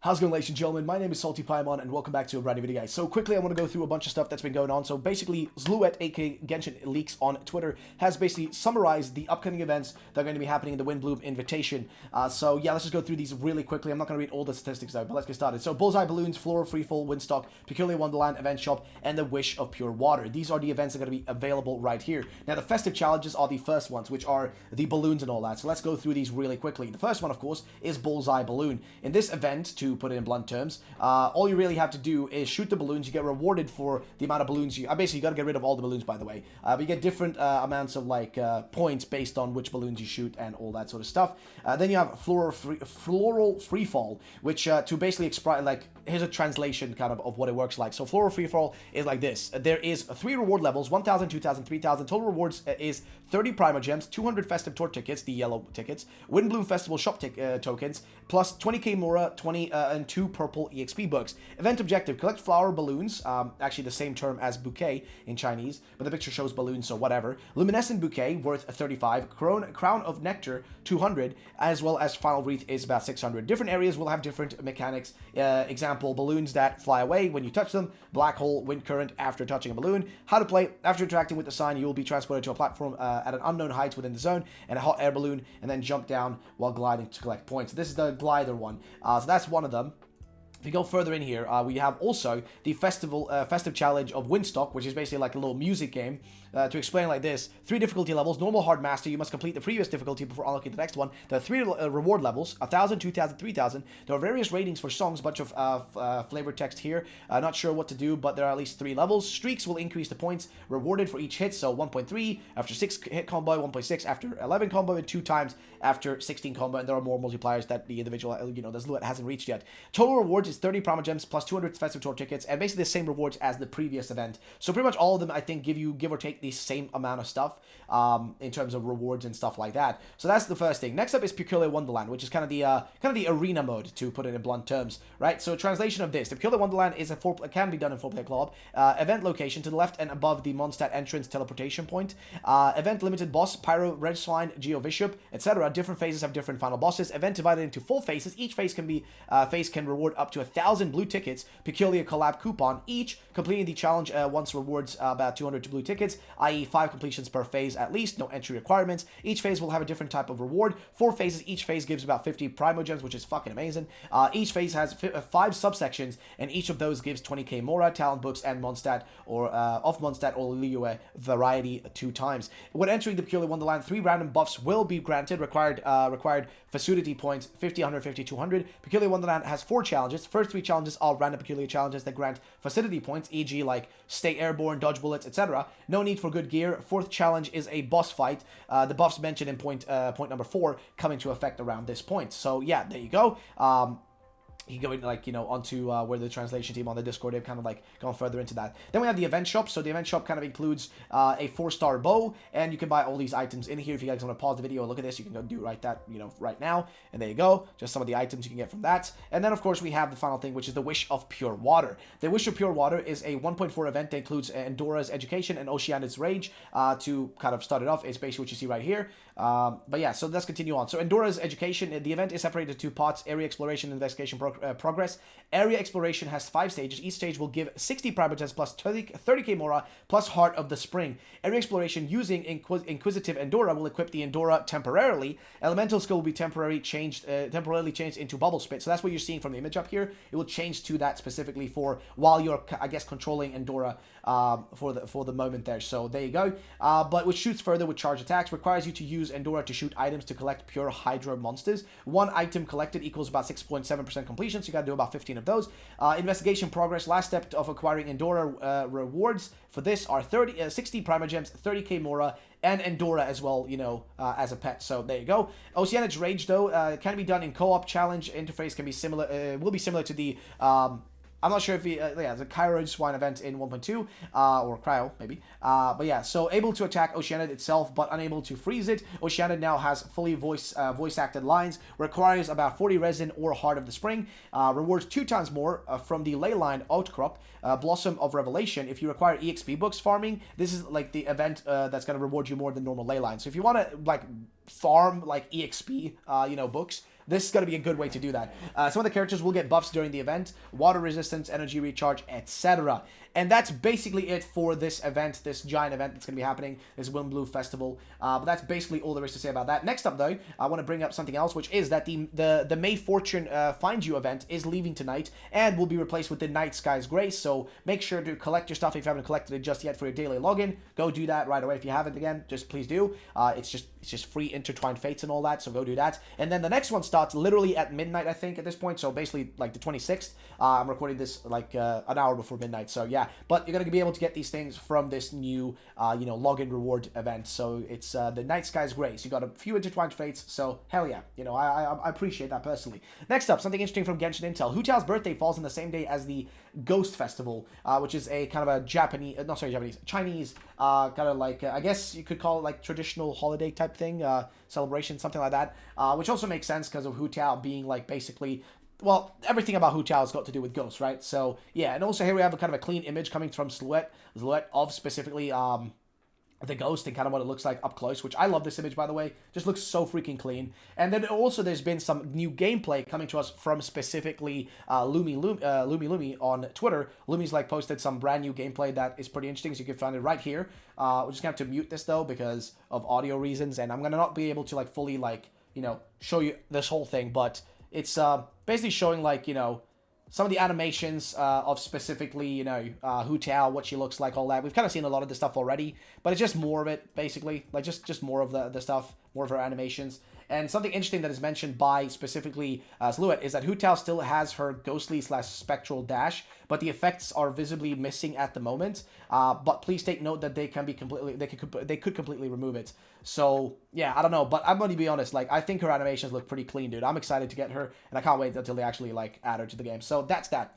How's it going, ladies and gentlemen? My name is Salty Paimon, and welcome back to a brand new video, guys. So quickly, I want to go through a bunch of stuff that's been going on. So basically, Zluet, aka Genshin Leaks on Twitter, has basically summarized the upcoming events that are going to be happening in the Windblume Invitation. So yeah, let's just go through these really quickly. I'm not going to read all the statistics out, but let's get started. So Bullseye Balloons, Floral Freefall, Windstock, Peculiar Wonderland, Event Shop, and the Wish of Pure Water. These are the events that are going to be available right here. Now, the Festive Challenges are the first ones, which are the balloons and all that. So let's go through these really quickly. The first one, of course, is Bullseye Balloon. In this event, to put it in blunt terms, all you really have to do is shoot the balloons. You get rewarded for the amount of balloons you... basically, you got to get rid of all the balloons, by the way. But you get different amounts of, like, points based on which balloons you shoot and all that sort of stuff. Then you have Floral Freefall, which, to basically express, like, here's a translation, kind of what it works like. So Floral Freefall is like this. There is 3 reward levels, 1,000, 2,000, 3,000. Total rewards is 30 Prima Gems, 200 Festive Tour tickets, the yellow tickets, Windblume Festival shop tokens, plus 20k Mora, 20 and 2 purple EXP books. Event objective: collect flower balloons, actually the same term as bouquet in Chinese, but the picture shows balloons, so whatever. Luminescent bouquet worth 35, crown of nectar 200, as well as final wreath is about 600. Different areas will have different mechanics. Example: balloons that fly away when you touch them, black hole, wind current after touching a balloon. How to play: after interacting with the sign, you will be transported to a platform at an unknown height within the zone, and a hot air balloon, and then jump down while gliding to collect points. This is the glider one, so that's one of them. If you go further in here, we have also the Festive Challenge of Windstock, which is basically like a little music game. To explain like this: 3 difficulty levels, normal, hard, master. You must complete the previous difficulty before unlocking the next one. There are 3 reward levels, 1,000, 2,000, 3,000. There are various ratings for songs, bunch of flavored text here. Not sure what to do, but there are at least 3 levels. Streaks will increase the points rewarded for each hit, so 1.3 after 6 hit combo, 1.6 after 11 combo, and 2 times after 16 combo. And there are more multipliers that the individual, the Zluet hasn't reached yet. Total rewards is 30 Prima Gems plus 200 Festive Tour tickets, and basically the same rewards as the previous event. So pretty much all of them, I think, give you, give or take, the same amount of stuff in terms of rewards and stuff like that. So that's the first thing. Next up is Peculiar Wonderland, which is kind of the arena mode, to put it in blunt terms, right? So translation of this: the Peculiar Wonderland is can be done in 4-player club. Event location to the left and above the Mondstadt entrance teleportation point. Event limited boss: Pyro, Red Swine, Geo Bishop, etc. Different phases have different final bosses. Event divided into full phases. Each phase can reward up to 1,000 blue tickets. Peculiar collab coupon each. Completing the challenge once rewards about 200 blue tickets, i.e. 5 completions per phase at least. No entry requirements. Each phase will have a different type of reward. 4 phases. Each phase gives about 50 Primo Gems, which is fucking amazing. Each phase has 5 subsections, and each of those gives 20k Mora, talent books, and Mondstadt or of Mondstadt or Liyue variety 2 times. When entering the Peculiar Wonderland, 3 random buffs will be granted. Required facility points: 50, 150, 200. Peculiar Wonderland has 4 challenges. First 3 challenges are random peculiar challenges that grant facility points, e.g. like stay airborne, dodge bullets, etc. No need for good gear. 4th challenge is a boss fight. The buffs mentioned in point number 4 come into effect around this point. So yeah, there you go. You go like, onto where the translation team on the Discord, they've kind of like gone further into that. Then we have the event shop. So the event shop kind of includes a 4-star bow, and you can buy all these items in here. If you guys want to pause the video and look at this, you can go do right now. And there you go. Just some of the items you can get from that. And then of course we have the final thing, which is the Wish of Pure Water. The Wish of Pure Water is a 1.4 event that includes Endora's Education and Oceanid's Rage. To kind of start it off, it's basically what you see right here. But yeah, so let's continue on. So Endora's Education, the event is separated into 2 parts: Area Exploration and Investigation Progress. Area Exploration has 5 stages. Each stage will give 60 Prima Gems plus 30k Mora plus Heart of the Spring. Area Exploration using Inquisitive Endora will equip the Endora temporarily. Elemental skill will be temporarily changed into Bubble Spit. So that's what you're seeing from the image up here. It will change to that specifically for while you're, I guess, controlling Endora for the moment there. So there you go. But which shoots further with charge attacks, requires you to use Endora to shoot items to collect pure Hydra monsters. 1 item collected equals about 6.7% completion, so you gotta do about 15 of those. Investigation Progress, last step of acquiring Endora rewards for this are 60 Prima Gems, 30k Mora, and Endora as well, as a pet. So there you go. Oceanid's Rage, though, can be done in co-op. Challenge interface can be similar, will be similar to the I'm not sure if the Cryo Swine event in 1.2, or Cryo, maybe. But yeah, so able to attack Oceanid itself, but unable to freeze it. Oceanid now has fully voice-acted lines, requires about 40 resin or Heart of the Spring, rewards 2 times more from the Leyline Outcrop, Blossom of Revelation. If you require EXP books farming, this is like the event that's going to reward you more than normal Leyline. So if you want to, like, farm, like, EXP, books, this is going to be a good way to do that. Some of the characters will get buffs during the event, water resistance, energy recharge, etc. And that's basically it for this event, this giant event that's going to be happening, this Windblume Festival. But that's basically all there is to say about that. Next up, though, I want to bring up something else, which is that the May Fortune Find You event is leaving tonight and will be replaced with the Night Sky's Grace. So make sure to collect your stuff if you haven't collected it just yet for your daily login. Go do that right away. If you haven't, again, just please do. It's just free intertwined fates and all that, so go do that. And then the next one starts literally at midnight, I think, at this point. So basically, like the 26th. I'm recording this like an hour before midnight. So yeah, but you're gonna be able to get these things from this new, login reward event. So it's the Night Sky's Grace. You got a few intertwined fates. So hell yeah, I appreciate that personally. Next up, something interesting from Genshin Intel. Hu Tao's birthday falls on the same day as the Ghost Festival, which is a kind of a Chinese, kind of like, I guess you could call it like traditional holiday type thing, celebration, something like that, which also makes sense because of Hu Tao being like basically, well, everything about Hu Tao has got to do with ghosts, right? So yeah, and also here we have a kind of a clean image coming from Silhouette of specifically the ghost and kind of what it looks like up close, which I love this image, by the way. Just looks so freaking clean. And then also there's been some new gameplay coming to us from specifically Lumi on Twitter. Lumi's like posted some brand new gameplay that is pretty interesting, so you can find it right here. We're just gonna have to mute this though because of audio reasons, and I'm gonna not be able to like fully like, show you this whole thing, but it's basically showing like, some of the animations of specifically, Hu Tao, what she looks like, all that. We've kind of seen a lot of this stuff already, but it's just more of it, basically. Like, just more of the stuff, more of her animations. And something interesting that is mentioned by specifically Silhouette is that Hu Tao still has her ghostly/spectral dash, but the effects are visibly missing at the moment. But please take note that they could completely remove it. So yeah, I don't know, but I'm gonna be honest. Like, I think her animations look pretty clean, dude. I'm excited to get her, and I can't wait until they actually like add her to the game. So that's that.